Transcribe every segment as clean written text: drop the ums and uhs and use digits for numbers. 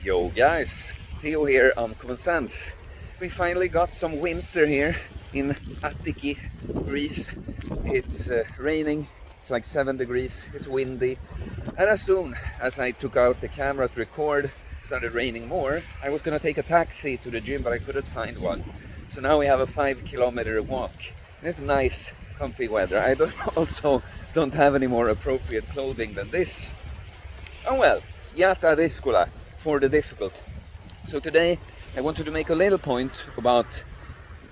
Yo guys, Theo here on Common Sense. We finally got some winter here in Attiki, Greece. It's raining, it's like 7 degrees, it's windy. And as soon as I took out the camera to record, it started raining more. I was gonna take a taxi to the gym, but I couldn't find one. So now we have a 5 kilometer walk. And it's nice, comfy weather. I also don't have any more appropriate clothing than this. Oh well, Yata Diskula for the difficult. So today I wanted to make a little point about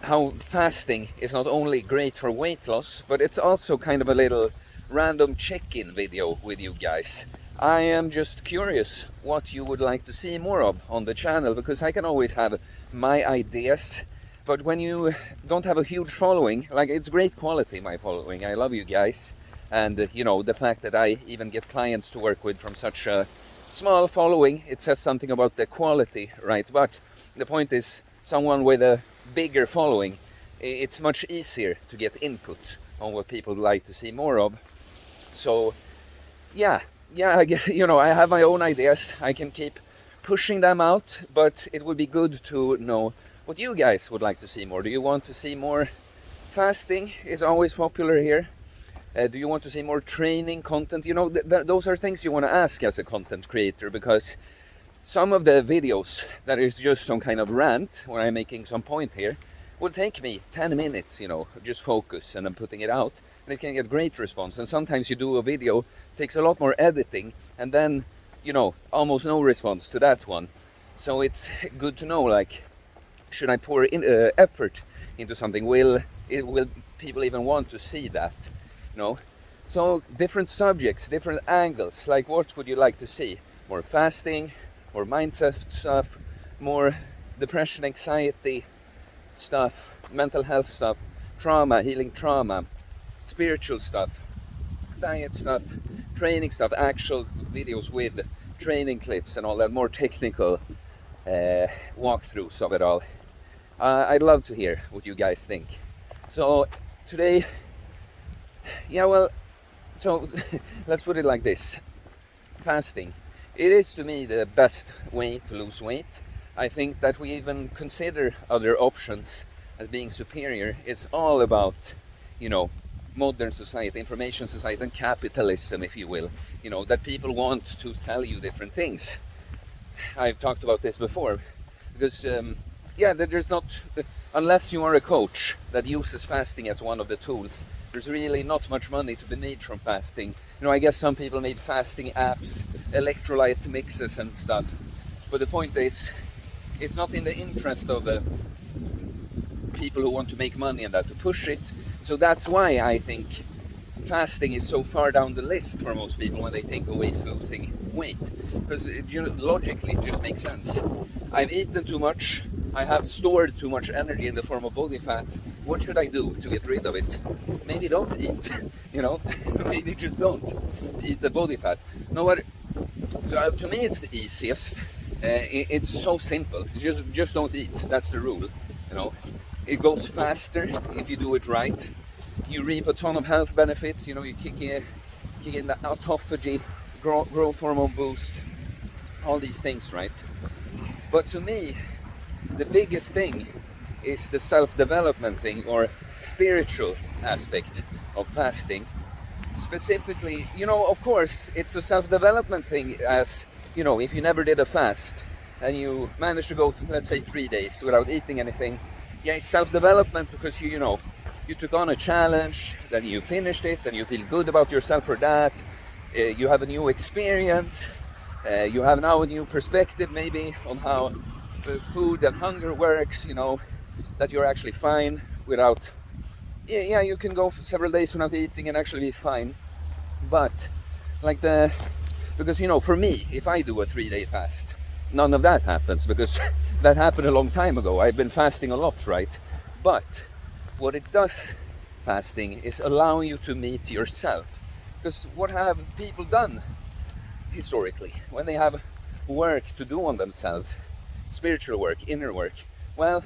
how fasting is not only great for weight loss, but it's also kind of a little random check-in video with you guys. I am just curious what you would like to see more of on the channel, because I can always have my ideas, but when you don't have a huge following, like it's great quality, my following, I love you guys, and you know, the fact that I even get clients to work with from such a small following, it says something about the quality, right? But the point is, someone with a bigger following, it's much easier to get input on what people would like to see more of. So yeah, I guess, you know, I have my own ideas, I can keep pushing them out, but it would be good to know what you guys would like to see more. Do you want to see more fasting? Is always popular here. Do you want to see more training content? You know, those are things you want to ask as a content creator, because some of the videos that is just some kind of rant where I'm making some point here will take me 10 minutes, you know, just focus and I'm putting it out, and it can get great response. And sometimes you do a video, takes a lot more editing, and then, you know, almost no response to that one. So it's good to know, like, should I pour in effort into something? Will people even want to see that? You know, so different subjects, different angles. Like, what would you like to see? More fasting, more mindset stuff, more depression, anxiety stuff, mental health stuff, trauma, healing trauma, spiritual stuff, diet stuff, training stuff, actual videos with training clips and all that, more technical walkthroughs of it all. I'd love to hear what you guys think. So today, yeah, well, so let's put it like this. Fasting, it is to me the best way to lose weight. I think that we even consider other options as being superior. It's all about, you know, modern society, information society, and capitalism, if you will. You know, that people want to sell you different things. I've talked about this before, because yeah, there's not, unless you are a coach that uses fasting as one of the tools, there's really not much money to be made from fasting. You know, I guess some people made fasting apps, electrolyte mixes and stuff, but the point is, it's not in the interest of people who want to make money and that to push it. So that's why I think fasting is so far down the list for most people when they think of ways losing weight, because logically it just makes sense. I've eaten too much, I have stored too much energy in the form of body fat. What should I do to get rid of it? Maybe don't eat, you know, maybe just don't eat the body fat. No, what? So, to me it's the easiest. It's so simple. Just don't eat. That's the rule. You know, it goes faster if you do it right. You reap a ton of health benefits. You know, you kick in the autophagy, growth hormone boost, all these things, right? But to me, the biggest thing is the self-development thing, or spiritual aspect of fasting. Specifically, you know, of course, it's a self-development thing, as you know, if you never did a fast and you managed to go, let's say, 3 days without eating anything, yeah, it's self-development because you know, you took on a challenge, then you finished it, and you feel good about yourself for that. You have a new experience. You have now a new perspective, maybe, on how food and hunger works. You know, that you're actually fine without. Yeah, you can go for several days without eating and actually be fine. But like because you know, for me, if I do a 3-day fast, none of that happens, because that happened a long time ago. I've been fasting a lot, right? But what it does, fasting, is allow you to meet yourself. Because what have people done historically when they have work to do on themselves, spiritual work, inner work? Well,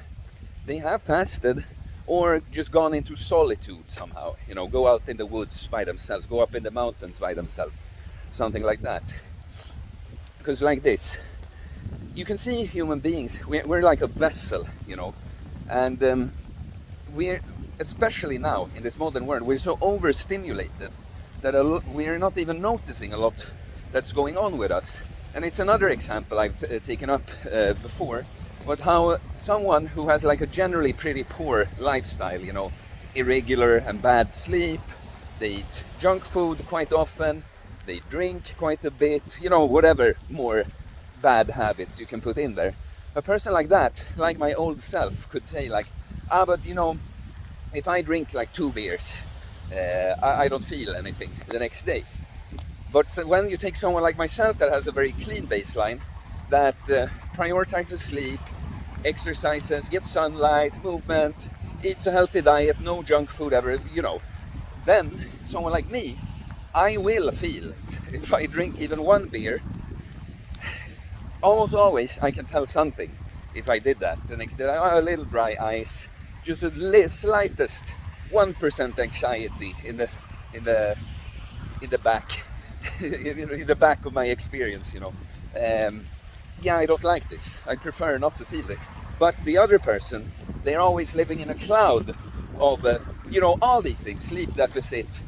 they have fasted or just gone into solitude somehow, you know, go out in the woods by themselves, go up in the mountains by themselves, something like that. Because like this, you can see human beings, we're like a vessel, and we're, especially now in this modern world, we're so overstimulated that we're not even noticing a lot that's going on with us. And it's another example I've taken up before, but how someone who has like a generally pretty poor lifestyle, irregular and bad sleep, they eat junk food quite often, they drink quite a bit, whatever more bad habits you can put in there. A person like that, like my old self, could say like, but if I drink like 2 beers, I don't feel anything the next day. But when you take someone like myself that has a very clean baseline, that prioritizes sleep, exercises, gets sunlight, movement, eats a healthy diet, no junk food ever, then someone like me, I will feel it. If I drink even 1 beer, almost always I can tell something if I did that. The next day, a little dry eyes, just a slightest 1% anxiety in the back, in the back of my experience. I don't like this. I prefer not to feel this. But the other person, they're always living in a cloud of all these things: sleep deficit,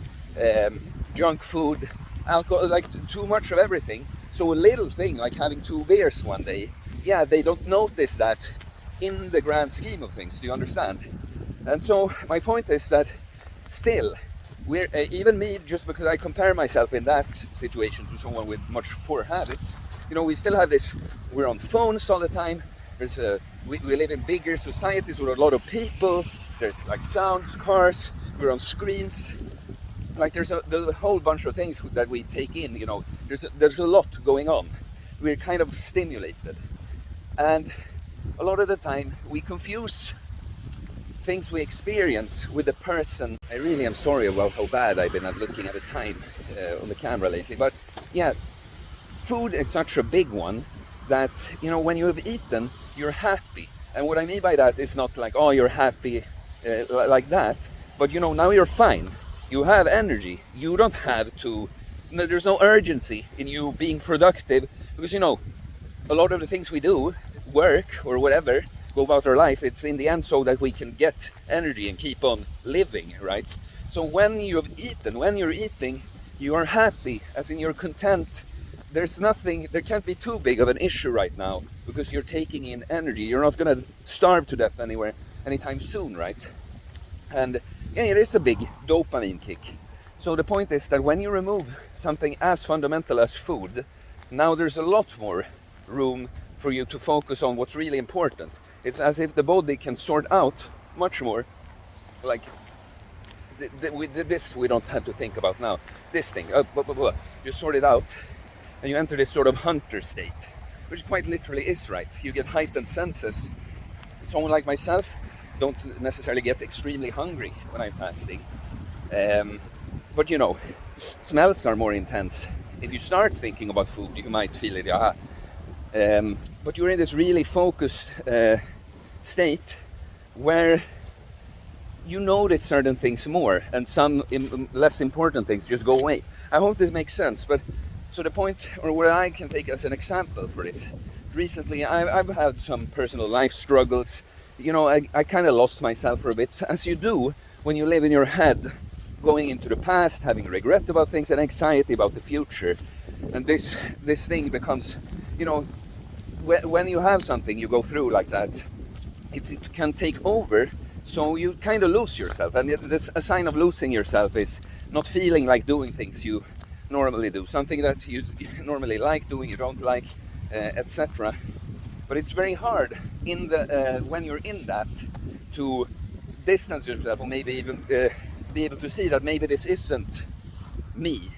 junk food, alcohol, like too much of everything. So a little thing like having 2 beers one day, they don't notice that in the grand scheme of things. Do you understand? And so my point is that still, we're even me, just because I compare myself in that situation to someone with much poor habits, we still have this. We're on phones all the time. There's we live in bigger societies with a lot of people. There's like sounds, cars. We're on screens. Like there's a whole bunch of things that we take in. There's a lot going on. We're kind of stimulated, and a lot of the time we confuse things we experience with the person. I really am sorry about how bad I've been at looking at the time on the camera lately, but food is such a big one that when you have eaten, you're happy. And what I mean by that is not like, oh, you're happy like that, but now you're fine. You have energy. You don't have to. There's no urgency in you being productive, because a lot of the things we do, work or whatever, go about our life, it's in the end so that we can get energy and keep on living, right? So when you have eaten, when you're eating, you are happy, as in you're content. There can't be too big of an issue right now, because you're taking in energy. You're not gonna starve to death anytime soon, right? And it is a big dopamine kick. So the point is that when you remove something as fundamental as food, now there's a lot more room for you to focus on what's really important. It's as if the body can sort out much more. Like this, we don't have to think about now. This thing, you sort it out, and you enter this sort of hunter state, which quite literally is, right? You get heightened senses. Someone like myself don't necessarily get extremely hungry when I'm fasting, but smells are more intense. If you start thinking about food, you might feel it, but you're in this really focused state where you notice certain things more, and some less important things just go away. I hope this makes sense. But so the point, or what I can take as an example for this, recently I've had some personal life struggles. I kind of lost myself for a bit, as you do when you live in your head, going into the past, having regret about things and anxiety about the future. And this thing becomes, when you have something you go through like that, it can take over, so you kind of lose yourself. And a sign of losing yourself is not feeling like doing things you normally do, something that you normally like doing, you don't like, etc. But it's very hard when you're in that, to distance yourself, or maybe even be able to see that maybe this isn't me.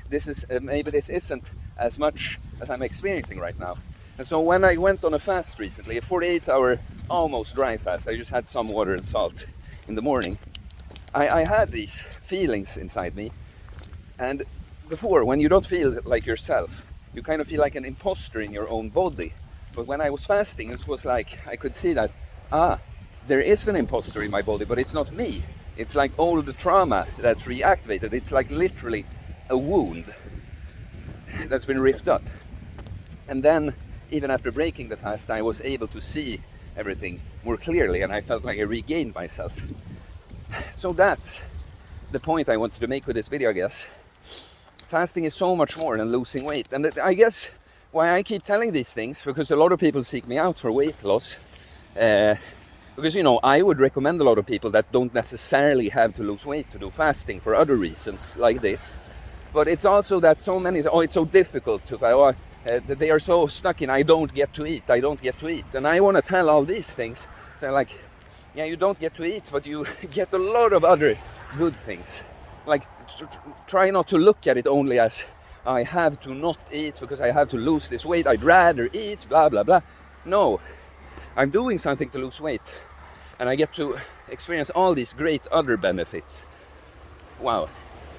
Maybe this isn't as much as I'm experiencing right now. And so when I went on a fast recently, a 48-hour almost dry fast, I just had some water and salt in the morning. I had these feelings inside me, and before, when you don't feel like yourself, you kind of feel like an imposter in your own body. But when I was fasting, it was like I could see that, there is an imposter in my body, but it's not me. It's like old trauma that's reactivated. It's like literally a wound that's been ripped up. And then even after breaking the fast, I was able to see everything more clearly, and I felt like I regained myself. So that's the point I wanted to make with this video, I guess. Fasting is so much more than losing weight. And I guess why I keep telling these things, because a lot of people seek me out for weight loss. Because, you know, I would recommend a lot of people that don't necessarily have to lose weight to do fasting for other reasons like this. But it's also that so many, oh, it's so difficult to, that they are so stuck in, I don't get to eat. And I want to tell all these things. So like, yeah, you don't get to eat, but you get a lot of other good things. Like, try not to look at it only as, I have to not eat because I have to lose this weight. I'd rather eat, blah, blah, blah. No, I'm doing something to lose weight. And I get to experience all these great other benefits. Wow.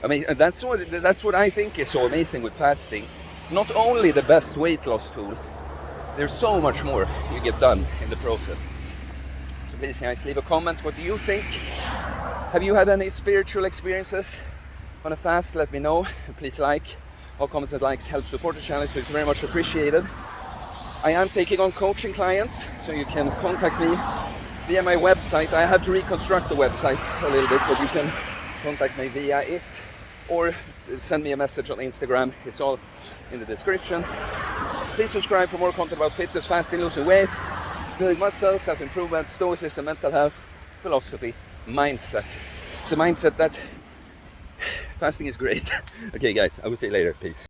I mean, that's what I think is so amazing with fasting. Not only the best weight loss tool, there's so much more you get done in the process. So please, guys, leave a comment. What do you think? Have you had any spiritual experiences on a fast? Let me know. Please like. All comments and likes help support the channel, so it's very much appreciated. I am taking on coaching clients, so you can contact me via my website. I had to reconstruct the website a little bit, but you can contact me via it or send me a message on Instagram. It's all in the description. Please subscribe for more content about fitness, fasting, losing weight, building muscle, self-improvement, stoicism, mental health, philosophy, mindset. It's a mindset that fasting is great. Okay guys, I will see you later. Peace.